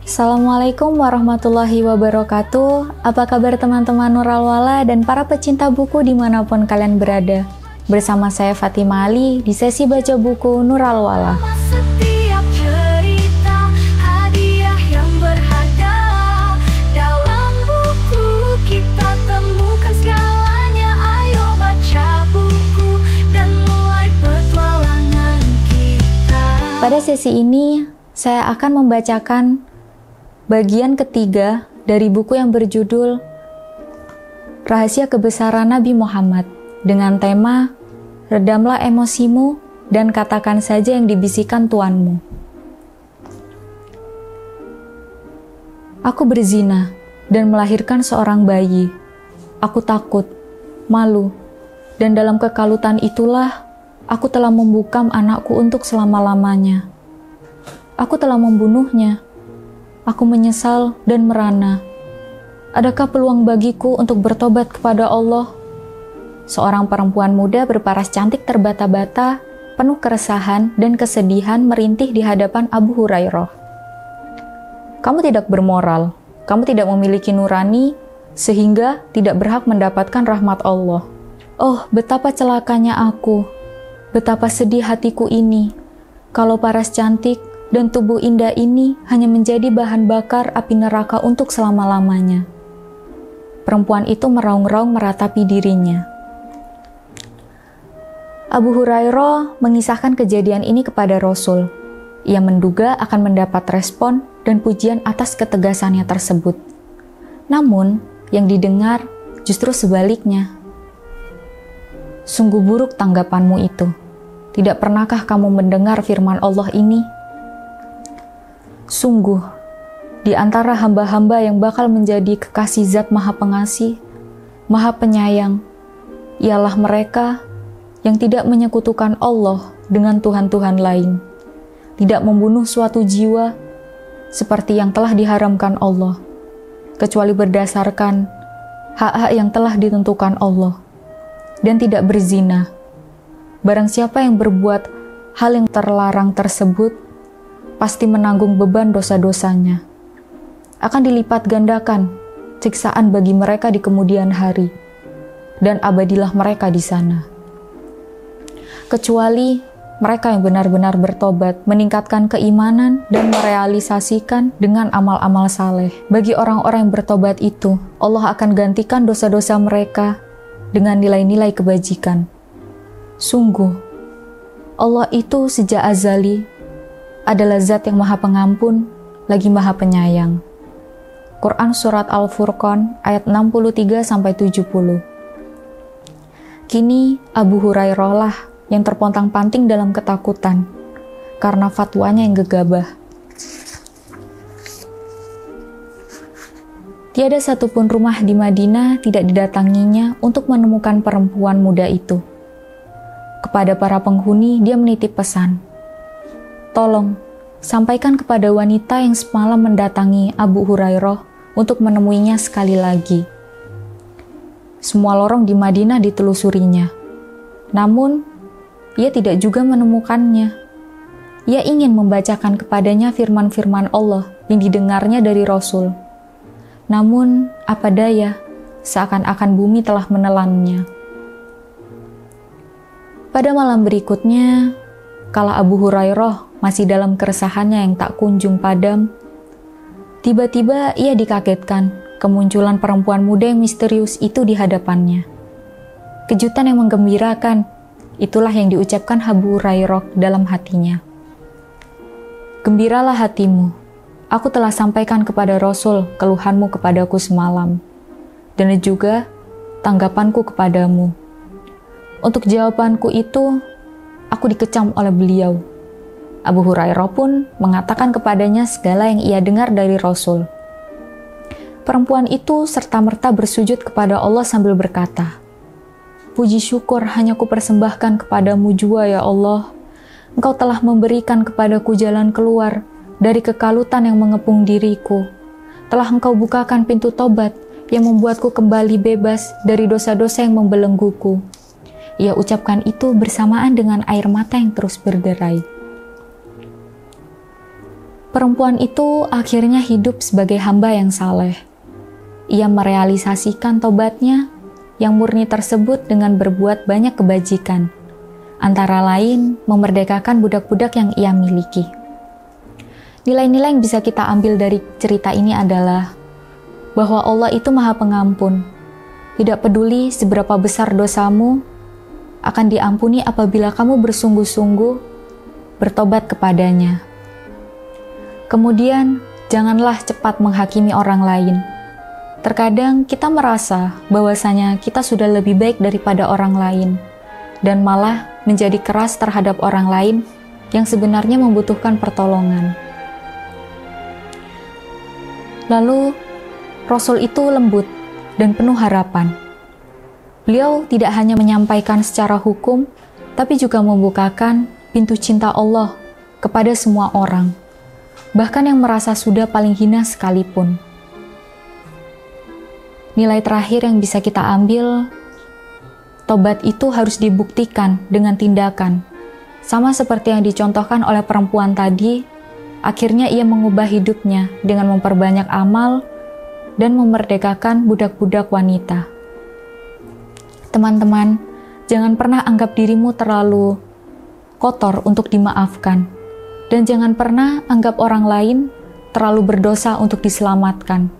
Assalamualaikum warahmatullahi wabarakatuh. Apa kabar teman-teman Nurul Wala dan para pecinta buku dimanapun kalian berada? Bersama saya Fatima Ali di sesi baca buku Nurul Wala. Setiap cerita hadiah yang berharga. Dalam buku kita temukan segalanya. Ayo baca buku dan mulai petualangan kita. Pada sesi ini saya akan membacakan bagian ketiga dari buku yang berjudul Rahasia Kebesaran Nabi Muhammad dengan tema Redamlah emosimu dan katakan saja yang dibisikkan tuanmu. Aku berzina dan melahirkan seorang bayi. Aku takut, malu, dan dalam kekalutan itulah aku telah membungkam anakku untuk selama-lamanya. Aku telah membunuhnya. Aku menyesal dan merana. Adakah peluang bagiku untuk bertobat kepada Allah? Seorang perempuan muda berparas cantik terbata-bata, penuh keresahan dan kesedihan merintih di hadapan Abu Hurairah. Kamu tidak bermoral, kamu tidak memiliki nurani, sehingga tidak berhak mendapatkan rahmat Allah. Oh, betapa celakanya aku, betapa sedih hatiku ini, kalau paras cantik dan tubuh indah ini hanya menjadi bahan bakar api neraka untuk selama-lamanya. Perempuan itu meraung-raung meratapi dirinya. Abu Hurairah mengisahkan kejadian ini kepada Rasul. Ia menduga akan mendapat respon dan pujian atas ketegasannya tersebut. Namun, yang didengar justru sebaliknya. Sungguh buruk tanggapanmu itu. Tidak pernahkah kamu mendengar firman Allah ini? Sungguh, di antara hamba-hamba yang bakal menjadi kekasih Zat Maha Pengasih, Maha Penyayang, ialah mereka yang tidak menyekutukan Allah dengan Tuhan-Tuhan lain, tidak membunuh suatu jiwa seperti yang telah diharamkan Allah, kecuali berdasarkan hak-hak yang telah ditentukan Allah, dan tidak berzina. Barang siapa yang berbuat hal yang terlarang tersebut, pasti menanggung beban dosa-dosanya. Akan dilipat gandakan siksaan bagi mereka di kemudian hari, dan abadilah mereka di sana. Kecuali mereka yang benar-benar bertobat, meningkatkan keimanan, dan merealisasikan dengan amal-amal saleh. Bagi orang-orang yang bertobat itu, Allah akan gantikan dosa-dosa mereka dengan nilai-nilai kebajikan. Sungguh, Allah itu sejak azali adalah Zat yang Maha Pengampun, lagi Maha Penyayang. Quran Surat Al-Furqan ayat 63-70. Kini Abu Hurairah lah yang terpontang-panting dalam ketakutan karena fatwanya yang gegabah. Tiada satupun rumah di Madinah tidak didatanginya untuk menemukan perempuan muda itu. Kepada para penghuni dia menitip pesan, "Tolong, sampaikan kepada wanita yang semalam mendatangi Abu Hurairah untuk menemuinya sekali lagi." Semua lorong di Madinah ditelusurinya. Namun, ia tidak juga menemukannya. Ia ingin membacakan kepadanya firman-firman Allah yang didengarnya dari Rasul. Namun, apa daya, seakan-akan bumi telah menelannya. Pada malam berikutnya, kala Abu Hurairah masih dalam keresahannya yang tak kunjung padam, tiba-tiba ia dikagetkan kemunculan perempuan muda yang misterius itu di hadapannya. Kejutan yang menggembirakan, itulah yang diucapkan Abu Hurairah dalam hatinya. "Gembiralah hatimu, aku telah sampaikan kepada Rasul keluhanmu kepadaku semalam, dan juga tanggapanku kepadamu. Untuk jawabanku itu, aku dikecam oleh beliau." Abu Hurairah pun mengatakan kepadanya segala yang ia dengar dari Rasul. Perempuan itu serta-merta bersujud kepada Allah sambil berkata, "Puji syukur hanya kupersembahkan kepadamu jua ya Allah. Engkau telah memberikan kepadaku jalan keluar dari kekalutan yang mengepung diriku. Telah Engkau bukakan pintu tobat yang membuatku kembali bebas dari dosa-dosa yang membelengguku." Ia ucapkan itu bersamaan dengan air mata yang terus berderai. Perempuan itu akhirnya hidup sebagai hamba yang saleh. Ia merealisasikan tobatnya yang murni tersebut dengan berbuat banyak kebajikan, antara lain memerdekakan budak-budak yang ia miliki. Nilai-nilai yang bisa kita ambil dari cerita ini adalah bahwa Allah itu Maha Pengampun. Tidak peduli seberapa besar dosamu, akan diampuni apabila kamu bersungguh-sungguh bertobat kepadanya. Kemudian, janganlah cepat menghakimi orang lain. Terkadang kita merasa bahwasanya kita sudah lebih baik daripada orang lain, dan malah menjadi keras terhadap orang lain yang sebenarnya membutuhkan pertolongan. Lalu, Rasul itu lembut dan penuh harapan. Beliau tidak hanya menyampaikan secara hukum, tapi juga membukakan pintu cinta Allah kepada semua orang, bahkan yang merasa sudah paling hina sekalipun. Nilai terakhir yang bisa kita ambil, tobat itu harus dibuktikan dengan tindakan. Sama seperti yang dicontohkan oleh perempuan tadi, akhirnya ia mengubah hidupnya dengan memperbanyak amal dan memerdekakan budak-budak wanita. Teman-teman, jangan pernah anggap dirimu terlalu kotor untuk dimaafkan, dan jangan pernah anggap orang lain terlalu berdosa untuk diselamatkan.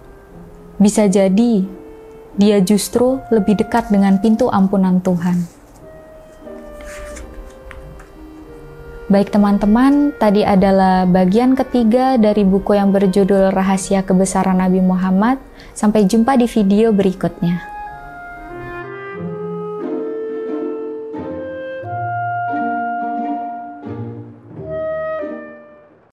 Bisa jadi dia justru lebih dekat dengan pintu ampunan Tuhan. Baik teman-teman, tadi adalah bagian ketiga dari buku yang berjudul Rahasia Kebesaran Nabi Muhammad. Sampai jumpa di video berikutnya.